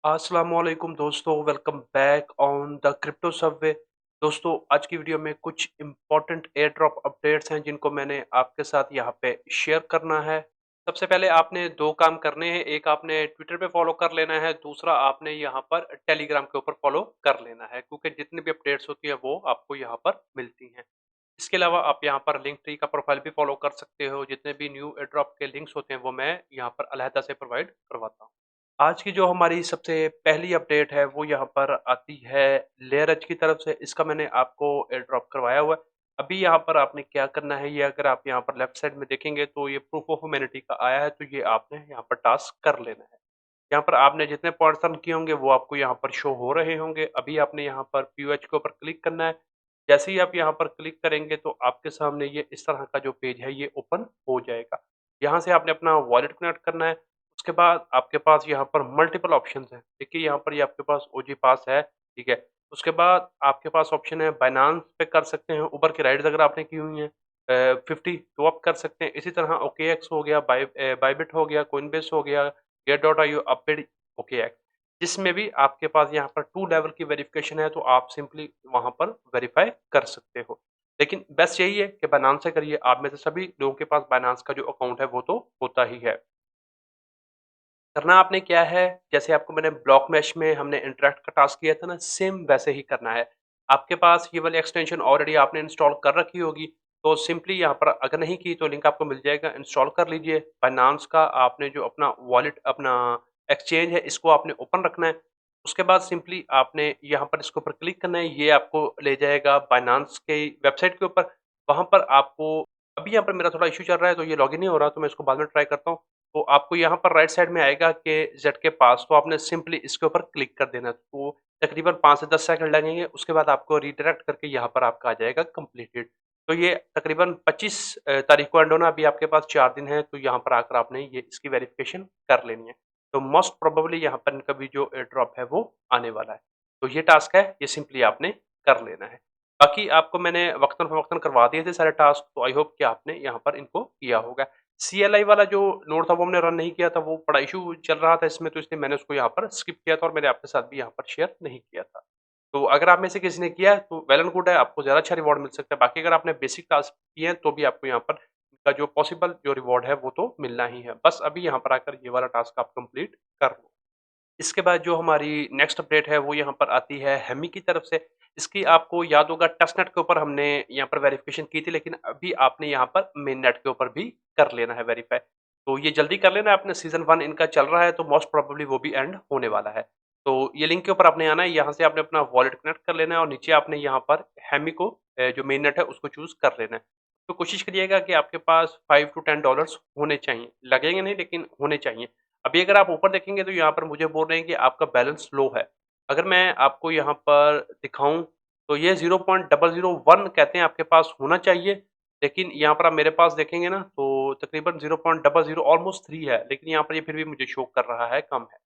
अस्सलामुअलैकुम दोस्तों, welcome back on the crypto Subway. दोस्तों, आज की वीडियो में कुछ इम्पोर्टेंट एयर ड्रॉप अपडेट्स हैं जिनको मैंने आपके साथ यहाँ पे शेयर करना है। सबसे पहले आपने दो काम करने हैं, एक आपने ट्विटर पे फॉलो कर लेना है, दूसरा आपने यहाँ पर टेलीग्राम के ऊपर फॉलो कर लेना है, क्योंकि जितनी भी अपडेट्स होती है वो आपको यहाँ पर मिलती हैं। इसके अलावा आप यहाँ पर लिंक ट्री का प्रोफाइल भी फॉलो कर सकते हो। जितने भी न्यू एयर ड्रॉप के लिंक्स होते हैं वो मैं यहाँ पर अलहदा से प्रोवाइड करवाता हूँ। आज की जो हमारी सबसे पहली अपडेट है वो यहाँ पर आती है लेयर एच की तरफ से। इसका मैंने आपको एयर ड्रॉप करवाया हुआ है। अभी यहाँ पर आपने क्या करना है, ये अगर आप यहाँ पर लेफ्ट साइड में देखेंगे तो ये प्रूफ ऑफ ह्यूमैनिटी का आया है, तो ये आपने यहाँ पर टास्क कर लेना है। यहाँ पर आपने जितने पॉइंट्स अर्न किए होंगे वो आपको यहाँ पर शो हो रहे होंगे। अभी आपने यहाँ पर पीओएच के ऊपर क्लिक करना है। जैसे ही आप यहाँ पर क्लिक करेंगे तो आपके सामने ये इस तरह का जो पेज है ये ओपन हो जाएगा। यहाँ से आपने अपना वॉलेट कनेक्ट करना है। उसके बाद आपके पास यहाँ पर मल्टीपल ऑप्शंस हैं। देखिए यहाँ पर ये आपके पास ओजी पास है, ठीक है। उसके बाद आपके पास ऑप्शन है बाइनांस पे कर सकते हैं, उबर की राइड्स अगर आपने की हुई हैं 50 तो आप कर सकते हैं। इसी तरह ओकेएक्स हो गया, बायबिट हो गया, कोइनबेस हो गया, गेट.आईओ, अपबिट, ओकेएक्स, जिसमें भी आपके पास यहाँ पर 2 लेवल की वेरिफिकेशन है तो आप सिंपली वहाँ पर वेरीफाई कर सकते हो। लेकिन बेस्ट यही है कि बाइनांस से करिए। आप में से सभी लोगों के पास बाइनांस का जो अकाउंट है वो तो होता ही है। करना आपने क्या है, जैसे आपको मैंने ब्लॉक मैश में हमने इंटरैक्ट का टास्क किया था ना, सेम वैसे ही करना है। आपके पास ये वाली एक्सटेंशन ऑलरेडी आपने इंस्टॉल कर रखी होगी, तो सिंपली यहाँ पर अगर नहीं की तो लिंक आपको मिल जाएगा, इंस्टॉल कर लीजिए। बाइनांस का आपने जो अपना वॉलेट, अपना एक्सचेंज है, इसको आपने ओपन रखना है। उसके बाद सिंपली आपने यहाँ पर इसके ऊपर क्लिक करना है, ये आपको ले जाएगा बाइनांस के वेबसाइट के ऊपर। वहाँ पर आपको, अभी यहाँ पर मेरा थोड़ा इश्यू चल रहा है तो ये लॉगिन नहीं हो रहा, तो मैं इसको बाद में ट्राई करता हूँ। तो आपको यहाँ पर राइट साइड में आएगा कि जेड के पास, तो आपने सिंपली इसके ऊपर क्लिक कर देना है। तो तकरीबन 5 से 10 सेकंड लगेंगे, उसके बाद आपको रीडायरेक्ट करके यहाँ पर आपका आ जाएगा कंप्लीटेड। तो ये तकरीबन 25 तारीख को एंड होना, अभी आपके पास 4 दिन है, तो यहाँ पर आकर आपने ये इसकी वेरिफिकेशन कर लेनी है। तो मोस्ट प्रोबेबली यहाँ पर इनका भी जो एयर ड्रॉप है वो आने वाला है। तो ये टास्क है, ये सिंपली आपने कर लेना है। बाकी आपको मैंने वक्तन-फ़वक्तन करवा दिए थे सारे टास्क, तो आई होप कि आपने यहाँ पर इनको किया होगा। सीएलआई वाला जो नोड था वो हमने रन नहीं किया था, वो बड़ा इश्यू चल रहा था इसमें, तो इसलिए मैंने उसको यहाँ पर स्किप किया था और मैंने आपके साथ भी यहाँ पर शेयर नहीं किया था। तो अगर आप में से किसी ने किया है तो वेल एंड गुड है, आपको ज़्यादा अच्छा रिवॉर्ड मिल सकता है। बाकी अगर आपने बेसिक टास्क किए हैं तो भी आपको यहाँ पर इसका जो पॉसिबल जो रिवॉर्ड है वो तो मिलना ही है। बस अभी यहाँ पर आकर ये वाला टास्क आप कंप्लीट कर लो। इसके बाद जो हमारी नेक्स्ट अपडेट है वो यहाँ पर आती है हेमी की तरफ से। इसकी आपको याद होगा, टेस्टनेट के ऊपर हमने यहाँ पर वेरिफिकेशन की थी, लेकिन अभी आपने यहाँ पर मेन नेट के ऊपर भी कर लेना है वेरीफाई। तो ये जल्दी कर लेना है, आपने सीज़न 1 इनका चल रहा है तो मोस्ट प्रोबेबली वो भी एंड होने वाला है। तो ये लिंक के ऊपर आपने आना है, यहाँ से आपने अपना वॉलेट कनेक्ट कर लेना है और नीचे आपने यहाँ पर हेमी को जो मेन नेट है उसको चूज़ कर लेना है। तो कोशिश करिएगा कि आपके पास 5 टू 10 डॉलर्स होने चाहिए। लगेंगे नहीं लेकिन होने चाहिए। अभी अगर आप ऊपर देखेंगे तो यहाँ पर मुझे बोल रहे हैं कि आपका बैलेंस लो है। अगर मैं आपको यहाँ पर दिखाऊँ तो ये 0.001 कहते हैं आपके पास होना चाहिए, लेकिन यहाँ पर आप मेरे पास देखेंगे ना तो तकरीबन 0.00 ऑलमोस्ट 3 है, लेकिन यहाँ पर ये फिर भी मुझे शो कर रहा है कम है।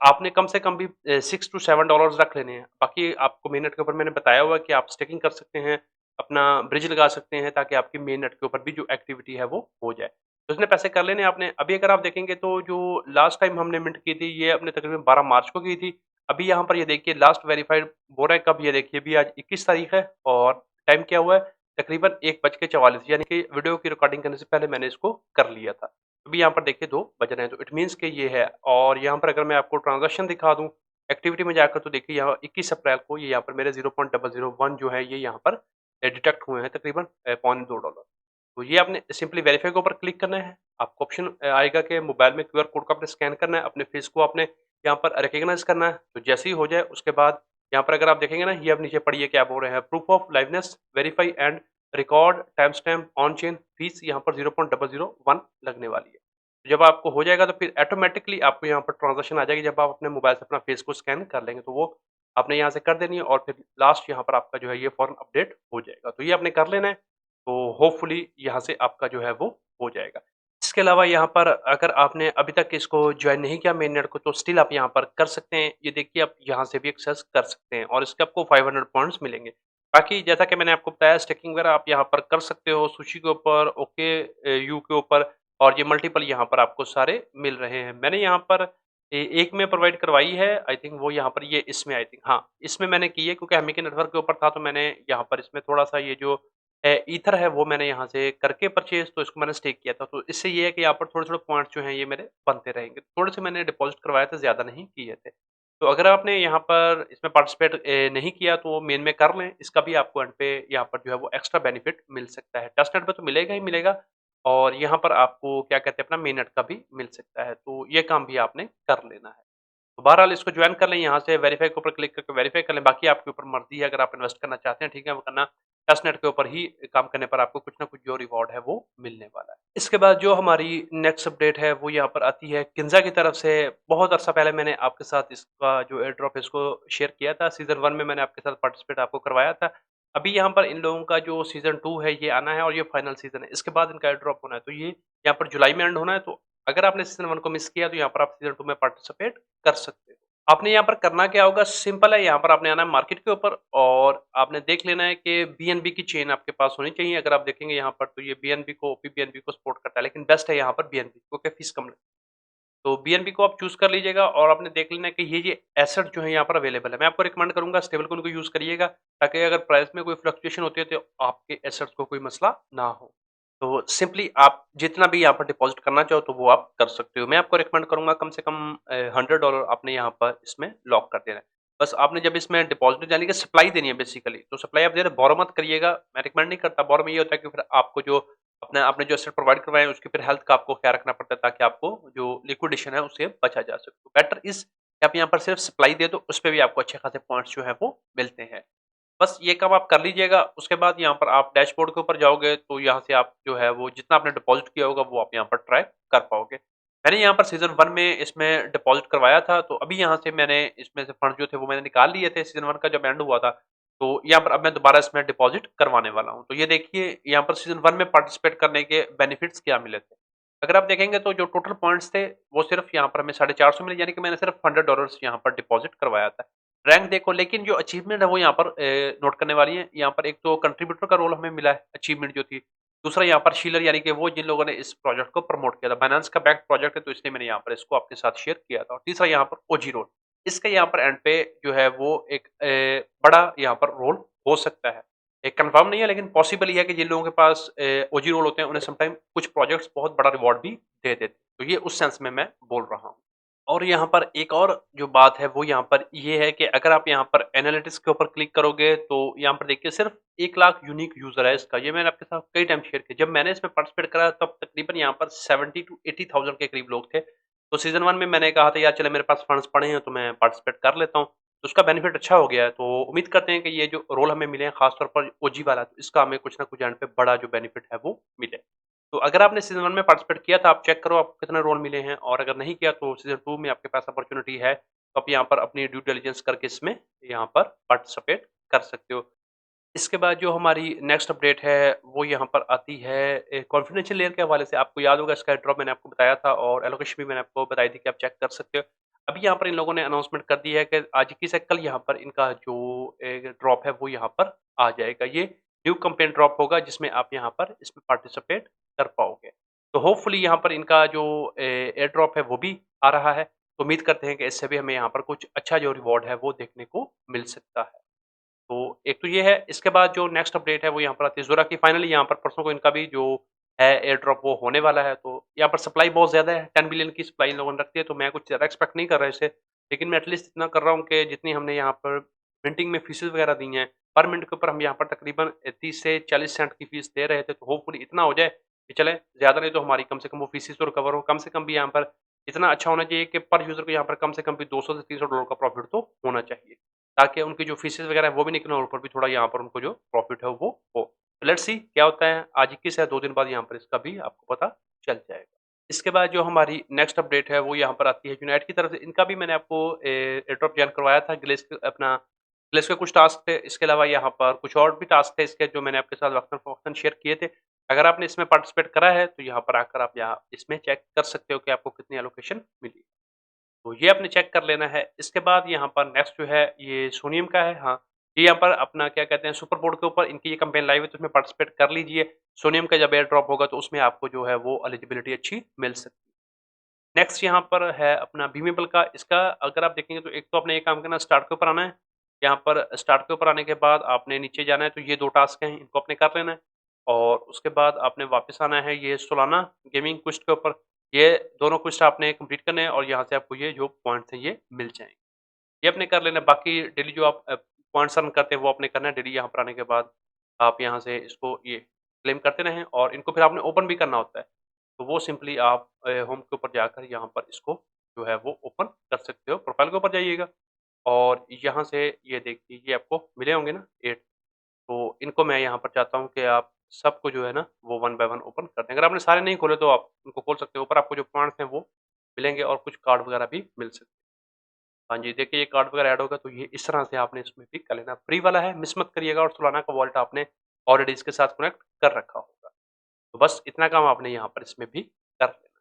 आपने कम से कम भी 6 टू 7 डॉलर्स रख लेने हैं। बाकी आपको मेन नेट के ऊपर मैंने बताया हुआ है कि आप स्टेकिंग कर सकते हैं, अपना ब्रिज लगा सकते हैं ताकि आपकी मेन नेट के ऊपर भी जो एक्टिविटी है वो हो जाए। तो इसने पैसे कर लेने हैं आपने। अभी अगर आप देखेंगे तो जो लास्ट टाइम हमने मिंट की थी ये अपने तकरीबन 12 मार्च को की थी। अभी यहाँ पर ये देखिए लास्ट वेरिफाइड हो रहा है कब, ये देखिए अभी आज 21 तारीख है और टाइम क्या हुआ है, तकरीबन 1:44, यानी कि वीडियो की रिकॉर्डिंग करने से पहले मैंने इसको कर लिया था। अभी यहाँ पर देखिए 2 बज रहे हैं, तो इट मीन्स कि ये है। और यहाँ पर अगर मैं आपको ट्रांज़ैक्शन दिखा दूँ, एक्टिविटी में जाकर, तो देखिए यहाँ 21 अप्रैल को ये यहाँ पर मेरे 0.001 जो है ये यहाँ पर डिडक्ट हुए हैं, तकरीबन पौने $2। तो ये आपने सिंपली वेरीफाई के ऊपर क्लिक करना है। आपको ऑप्शन आएगा कि मोबाइल में क्यूआर कोड को आपने स्कैन करना है, अपने फेस को आपने यहाँ पर रिकॉग्नाइज़ करना है। तो जैसे ही हो जाए उसके बाद यहाँ पर अगर आप देखेंगे ना, ये अब नीचे पढ़िए क्या बोल रहे हैं, proof of liveness, verify and record time stamp on chain fees यहाँ पर 0.001 लगने वाली है। जब आपको हो जाएगा तो फिर ऑटोमैटिकली आपको यहाँ पर ट्रांज़ैक्शन आ जाएगी, जब आप अपने मोबाइल से अपना फेस को स्कैन कर लेंगे, तो वो आपने यहाँ से कर देनी है और फिर लास्ट यहाँ पर आपका जो है ये फ़ौरन अपडेट हो जाएगा। तो ये आपने कर लेना है, तो होपफुली यहाँ से आपका जो है वो हो जाएगा। इसके अलावा यहाँ पर अगर आपने अभी तक इसको जॉइन नहीं किया मेन नेट को, तो स्टिल आप यहाँ पर कर सकते हैं। ये देखिए आप यहाँ से भी एक्सेस कर सकते हैं और इसके आपको 500 पॉइंट्स मिलेंगे। बाकी जैसा कि मैंने आपको बताया, स्टेकिंग वगैरह आप यहाँ पर कर सकते हो, सुशी के ऊपर, ओके यू के ऊपर, और ये मल्टीपल यहाँ पर आपको सारे मिल रहे हैं। मैंने यहाँ पर एक में प्रोवाइड करवाई है आई थिंक वो यहाँ पर ये इसमें आई थिंक हाँ, इसमें मैंने की है क्योंकि एमए के नेटवर्क के ऊपर था तो मैंने यहाँ पर इसमें थोड़ा-सा ये जो ईथर है वो मैंने यहाँ से करके परचेज़ तो इसको मैंने स्टेक किया था। तो इससे ये है कि यहाँ पर थोड़े-थोड़े पॉइंट्स जो हैं ये मेरे बनते रहेंगे। थोड़े से मैंने डिपॉज़िट करवाए थे, ज़्यादा नहीं किए थे। तो अगर आपने यहाँ पर इसमें पार्टिसिपेट नहीं किया तो मेन में कर लें, इसका भी आपको एंड पे यहाँ पर जो है वो एक्स्ट्रा बेनिफिट मिल सकता है। टेस्टनेट पे तो मिलेगा ही मिलेगा और यहाँ पर आपको क्या कहते हैं अपना मेननेट का भी मिल सकता है। तो ये काम भी आपने कर लेना है। तो बहरहाल इसको जॉइन कर लें, यहाँ से वेरीफाई के ऊपर क्लिक करके वेरीफाई कर लें, बाकी आपके ऊपर मर्ज़ी है अगर आप इन्वेस्ट करना चाहते हैं, ठीक है, वरना टेस्टनेट के ऊपर ही काम करने पर आपको कुछ ना कुछ जो रिवॉर्ड है वो मिलने वाला है। इसके बाद जो हमारी नेक्स्ट अपडेट है वो यहाँ पर आती है किन्ज़ा की तरफ से। बहुत अरसा पहले मैंने आपके साथ इसका जो एयर ड्रॉप है इसको शेयर किया था, सीज़न 1 में मैंने आपके साथ पार्टिसिपेट आपको करवाया था। अभी यहाँ पर इन लोगों का जो सीज़न 2 है ये आना है और ये फाइनल सीज़न है, इसके बाद इनका एयर ड्रॉप होना है, तो ये यहाँ पर जुलाई में एंड होना है। तो अगर आपने सीज़न 1 को मिस किया तो यहाँ पर आप सीज़न 2 में पार्टिसिपेट कर सकते हो। आपने यहाँ पर करना क्या होगा, सिंपल है, यहाँ पर आपने आना है मार्केट के ऊपर और आपने देख लेना है कि बीएनबी की चेन आपके पास होनी चाहिए। अगर आप देखेंगे यहाँ पर तो ये बीएनबी को ओपी बीएनबी को सपोर्ट करता है, लेकिन बेस्ट है यहाँ पर बीएनबी क्योंकि फीस कम लगती है। तो बीएनबी को आप चूज़ कर लीजिएगा और आपने देख लेना है कि ये एसेट जो है यहाँ पर अवेलेबल है। मैं आपको रिकमेंड करूँगा स्टेबल कॉइन को यूज़ करिएगा ताकि अगर प्राइस में कोई फ्लक्चुएशन होती है तो आपके एसेट्स को कोई मसला ना हो। तो सिंपली आप जितना भी यहाँ पर डिपॉज़िट करना चाहो तो वो आप कर सकते हो। मैं आपको रिकमेंड करूँगा कम से कम $100 आपने यहाँ पर इसमें लॉक कर देना है। बस आपने जब इसमें डिपॉज़िट यानी कि सप्लाई देनी है बेसिकली, तो सप्लाई आप दे रहे हो, बोरो मत करिएगा। मैं रिकमेंड नहीं करता, बोरो में ये होता है कि फिर आपको जो अपना आपने जो एसेट प्रोवाइड करवाए हैं उसकी फिर हेल्थ का आपको ख्याल रखना पड़ता है ताकि आपको जो लिक्विडेशन है उससे बचा जा सके। तो बेटर इज़ कि आप यहाँ पर सिर्फ सप्लाई दे दो, उसपे भी आपको अच्छे खासे पॉइंट्स जो हैं वो मिलते हैं। बस ये काम आप कर लीजिएगा, उसके बाद यहाँ पर आप डैशबोर्ड के ऊपर जाओगे तो यहाँ से आप जो है वो जितना आपने डिपॉज़िट किया होगा वो आप यहाँ पर ट्रैक कर पाओगे। मैंने यहाँ पर सीज़न 1 में इसमें डिपॉज़िट करवाया था, तो अभी यहाँ से मैंने इसमें से फंड जो थे वो मैंने निकाल लिए थे सीज़न 1 का जब एंड हुआ था। तो यहाँ पर अब मैं दोबारा इसमें डिपॉज़िट करवाने वाला हूँ। तो ये देखिए यहाँ पर सीज़न 1 में पार्टिसिपेट करने के बेनिफिट्स क्या मिले थे। अगर आप देखेंगे तो जो टोटल पॉइंट्स थे वो सिर्फ़ यहाँ पर हमें 450 मिले, यानी कि मैंने सिर्फ़ $100 यहाँ पर डिपॉज़िट करवाया था। रैंक देखो, लेकिन जो अचीवमेंट है वो यहाँ पर नोट करने वाली है। यहाँ पर एक तो कंट्रीब्यूटर का रोल हमें मिला है, अचीवमेंट जो थी। दूसरा यहाँ पर शीलर यानी कि वो जिन लोगों ने इस प्रोजेक्ट को प्रमोट किया था। बाइनेंस का बैक्ड प्रोजेक्ट है तो इसलिए मैंने यहाँ पर इसको आपके साथ शेयर किया था। और तीसरा यहाँ पर ओजी रोल। इसका यहाँ पर एंड पे जो है वो एक बड़ा यहाँ पर रोल हो सकता है। एक कन्फर्म नहीं है लेकिन पॉसिबल ही है कि जिन लोगों के पास ओजी रोल होते हैं उन्हें समटाइम कुछ प्रोजेक्ट्स बहुत बड़ा रिवॉर्ड भी दे देते हैं। तो ये उस सेंस में मैं बोल रहा हूँ। और यहाँ पर एक और जो बात है वो यहाँ पर ये है कि अगर आप यहाँ पर एनालिटिक्स के ऊपर क्लिक करोगे तो यहाँ पर देखिए सिर्फ 1 लाख यूनिक यूज़र है इसका। ये मैंने आपके साथ कई टाइम शेयर किया। जब मैंने इसमें पार्टिसिपेट करा तब तकरीबन यहाँ पर 70 टू 80,000 के करीब लोग थे। तो सीज़न 1 में मैंने कहा था यार चलो मेरे पास फंड्स पड़े हैं तो मैं पार्टिसिपेट कर लेता हूँ। तो उसका बेनिफिट अच्छा हो गया है। तो उम्मीद करते हैं कि ये जो रोल हमें मिले हैं ख़ास तौर पर ओजी वाला, तो इसका हमें कुछ ना कुछ एंड पे बड़ा जो बेनिफिट है वो मिले। तो अगर आपने सीज़न 1 में पार्टिसिपेट किया था, आप चेक करो आपको कितने रोल मिले हैं और अगर नहीं किया तो सीज़न 2 में आपके पास अपॉर्च्युनिटी है, तो आप यहाँ पर अपनी ड्यू डिलिजेंस करके इसमें यहाँ पर पार्टिसिपेट कर सकते हो। इसके बाद जो हमारी नेक्स्ट अपडेट है, वो यहाँ पर आती है कॉन्फिडेंशियल लेयर के हवाले से। आपको याद होगा इसका ड्रॉप मैंने आपको बताया था और एलोकेशन भी मैंने आपको बताई थी कि आप चेक कर सकते हो। अभी यहाँ पर इन लोगों ने अनाउंसमेंट कर दी है कि आज की से कल यहाँ पर इनका जो ड्रॉप है वो यहाँ पर आ जाएगा। ये न्यू कैंपेन ड्रॉप होगा जिसमें आप यहाँ पर इसमें पार्टिसिपेट कर पाओगे। तो होपफुली यहाँ पर इनका जो एयर ड्रॉप है वो भी आ रहा है। तो उम्मीद करते हैं कि इससे भी हमें यहाँ पर कुछ अच्छा जो रिवॉर्ड है वो देखने को मिल सकता है। तो एक तो ये है, इसके बाद जो नेक्स्ट अपडेट है वो यहाँ पर आती है ज़ोरा की। फाइनली यहाँ पर परसों को इनका भी जो है एयर ड्रॉप वो होने वाला है। तो यहाँ पर सप्लाई बहुत ज़्यादा है, 10 बिलियन की सप्लाई इन लोगों ने रखी है, तो मैं कुछ ज़्यादा एक्सपेक्ट नहीं कर रहा इससे। लेकिन मैं एटलीस्ट इतना कर रहा हूँ कि जितनी हमने यहाँ पर प्रिंटिंग में फीसेस वगैरह दी हैं, पर मिनट के ऊपर हम यहाँ पर तकरीबन 30 से 40 सेंट की फीस दे रहे थे। तो होपफुली इतना हो जाए कि चले, ज़्यादा नहीं तो हमारी कम से कम वो फीसेस तो रिकवर हो। कम से कम भी यहाँ पर इतना अच्छा होना चाहिए कि पर यूज़र को यहाँ पर कम से कम भी 200 से $300 का प्रॉफिट तो होना चाहिए। ताकि उनकी जो फीसेस वगैरह है वो भी निकलें और ऊपर भी थोड़ा यहाँ पर उनको जो प्रॉफिट है वो हो। तो लेट्स सी क्या होता है। आज 21 है, 2 दिन बाद यहाँ पर इसका भी आपको पता चल जाएगा। इसके बाद जो हमारी नेक्स्ट अपडेट है वो यहाँ पर आती है यूनाइट की तरफ से। इनका भी मैंने आपको एयरड्रॉप जॉइन करवाया था। ग्लिस के कुछ टास्क थे। इसके अलावा यहाँ पर कुछ और भी टास्क थे इसके जो मैंने आपके साथ वक़्तन-फ़वक़्तन शेयर किए थे। अगर आपने इसमें पार्टिसिपेट करा है तो यहाँ पर आकर आप यहाँ इसमें चेक कर सकते हो कि आपको कितनी एलोकेशन मिली। तो ये आपने चेक कर लेना है। इसके बाद यहाँ पर नेक्स्ट जो है ये सोनियम का है। हाँ, ये यहाँ पर अपना क्या कहते हैं सुपर बोर्ड के ऊपर इनकी ये कैंपेन लाइव है तो उसमें पार्टिसिपेट कर लीजिए। सोनियम का जब एयर ड्रॉप होगा तो उसमें आपको जो है वो एलिजिबिलिटी अच्छी मिल सकती है। नेक्स्ट यहाँ पर है अपना बीमेबल का, इसका अगर आप देखेंगे तो एक तो आपने ये काम करना है, स्टार्ट के ऊपर आना है। यहाँ पर स्टार्ट के ऊपर आने के बाद आपने नीचे जाना है, तो ये 2 टास्क हैं, इनको आपने कर लेना है और उसके बाद आपने वापस आना है ये सोलाना गेमिंग क्विस्ट के ऊपर। ये दोनों क्विस्ट आपने कंप्लीट करने हैं और यहाँ से आपको ये जो पॉइंट्स हैं ये मिल जाएँगे। ये आपने कर लेना है, बाकी डेली जो आप पॉइंट्स अर्न करते हैं वो आपने करना है डेली। यहाँ पर आने के बाद आप यहाँ से इसको ये क्लेम करते रहें और इनको फिर आपने ओपन भी करना होता है। तो वो सिंपली आप होम के ऊपर जाकर यहाँ पर इसको जो है वो ओपन कर सकते हो। प्रोफाइल के ऊपर जाइएगा और यहाँ से ये देखिए ये आपको मिले होंगे ना 8, तो इनको मैं यहाँ पर चाहता हूँ कि आप सबको जो है ना वो वन बाय वन ओपन कर दें। अगर आपने सारे नहीं खोले तो आप इनको खोल सकते हो। ऊपर आपको जो पॉइंट्स हैं वो मिलेंगे और कुछ कार्ड वगैरह भी मिल सकते हैं। हाँ जी, देखिए ये कार्ड वगैरह ऐड होगा तो ये इस तरह से आपने इसमें भी कर लेना। फ्री वाला है, मिस मत करिएगा और सोलाना का वॉलेट आपने ऑलरेडी इसके साथ कनेक्ट कर रखा होगा। तो बस इतना काम आपने यहाँ पर इसमें भी कर लेना।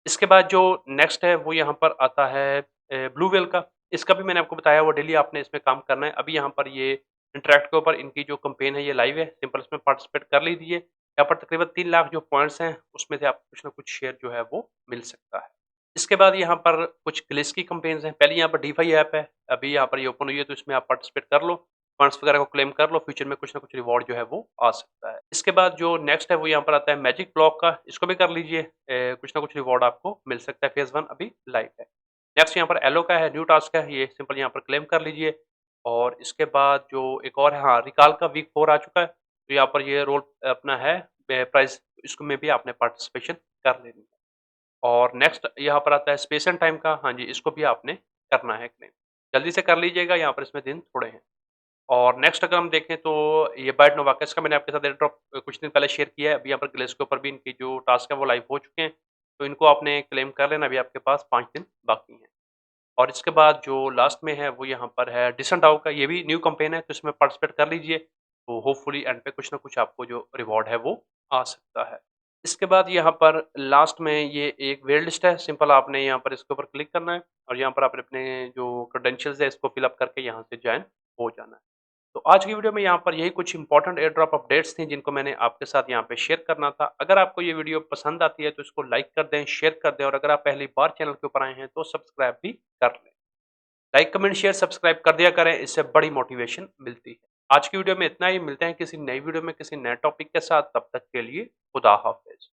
इसके बाद जो नेक्स्ट है वो यहाँ पर आता है ब्लू व्हेल का। इसका भी मैंने आपको बताया वो डेली आपने इसमें काम करना है। अभी यहाँ पर ये इंटरैक्ट के ऊपर इनकी जो कैंपेन है ये लाइव है, सिंपल इसमें पार्टिसिपेट कर लीजिए। यहाँ पर तकरीबन 3 लाख जो पॉइंट्स हैं उसमें से आपको कुछ ना कुछ शेयर जो है वो मिल सकता है। इसके बाद यहाँ पर कुछ ग्लिच की कैंपेन्स हैं। पहले यहाँ पर डीफाई ऐप है, अभी यहाँ पर ये ओपन हुई है तो इसमें आप पार्टिसिपेट कर लो, फंड्स वगैरह को क्लेम कर लो, फ्यूचर में कुछ ना कुछ रिवॉर्ड जो है वो आ सकता है। इसके बाद जो नेक्स्ट है वो यहाँ पर आता है मैजिक ब्लॉक का, इसको भी कर लीजिए, कुछ ना कुछ रिवॉर्ड आपको मिल सकता है। फेज़ 1 अभी लाइव है। नेक्स्ट यहाँ पर एलो का है, न्यू टास्क है, ये सिंपल यहाँ पर क्लेम कर लीजिए और इसके बाद जो एक और है, हाँ, रिकाल का वीक 4 आ चुका है, तो यहाँ पर ये रोल अपना है प्राइज़, इसमें भी आपने पार्टिसिपेशन कर लेनी है। और नेक्स्ट यहाँ पर आता है स्पेस एंड टाइम का, हाँ जी, इसको भी आपने करना है क्लेम। जल्दी से कर लीजिएगा, यहाँ पर इसमें दिन थोड़े हैं। और नेक्स्ट अगर हम देखें तो ये बाइट नोवाकस का मैंने आपके साथ एयर ड्रॉप कुछ दिन पहले शेयर किया है। अभी यहाँ पर ग्लेस के ऊपर भी इनकी जो टास्क है वो लाइव हो चुके हैं, तो इनको आपने क्लेम कर लेना, अभी आपके पास 5 दिन बाकी हैं। और इसके बाद जो लास्ट में है वो यहाँ पर है डिसेंडाओ का, ये भी न्यू कैंपेन है, तो इसमें पार्टिसिपेट कर लीजिए, तो होपफुली एंड पे कुछ ना कुछ आपको जो रिवॉर्ड है वो आ सकता है। इसके बाद यहाँ पर लास्ट में ये एक वेट लिस्ट है, सिंपल आपने यहाँ पर इसके ऊपर क्लिक करना है और यहाँ पर आपने अपने जो क्रेडेंशियल्स है इसको फिल अप करके यहाँ से जॉइन हो जाना है। तो आज की वीडियो में यहाँ पर यही कुछ इंपॉर्टेंट एयर ड्रॉप अपडेट्स थी जिनको मैंने आपके साथ यहाँ पे शेयर करना था। अगर आपको ये वीडियो पसंद आती है तो इसको लाइक कर दें, शेयर कर दें और अगर आप पहली बार चैनल के ऊपर आए हैं तो सब्सक्राइब भी कर लें। लाइक, कमेंट, शेयर, सब्सक्राइब कर दिया करें, इससे बड़ी मोटिवेशन मिलती है। आज की वीडियो में इतना ही, मिलते हैं किसी नई वीडियो में किसी नए टॉपिक के साथ, तब तक के लिए खुदा हाफ़िज़।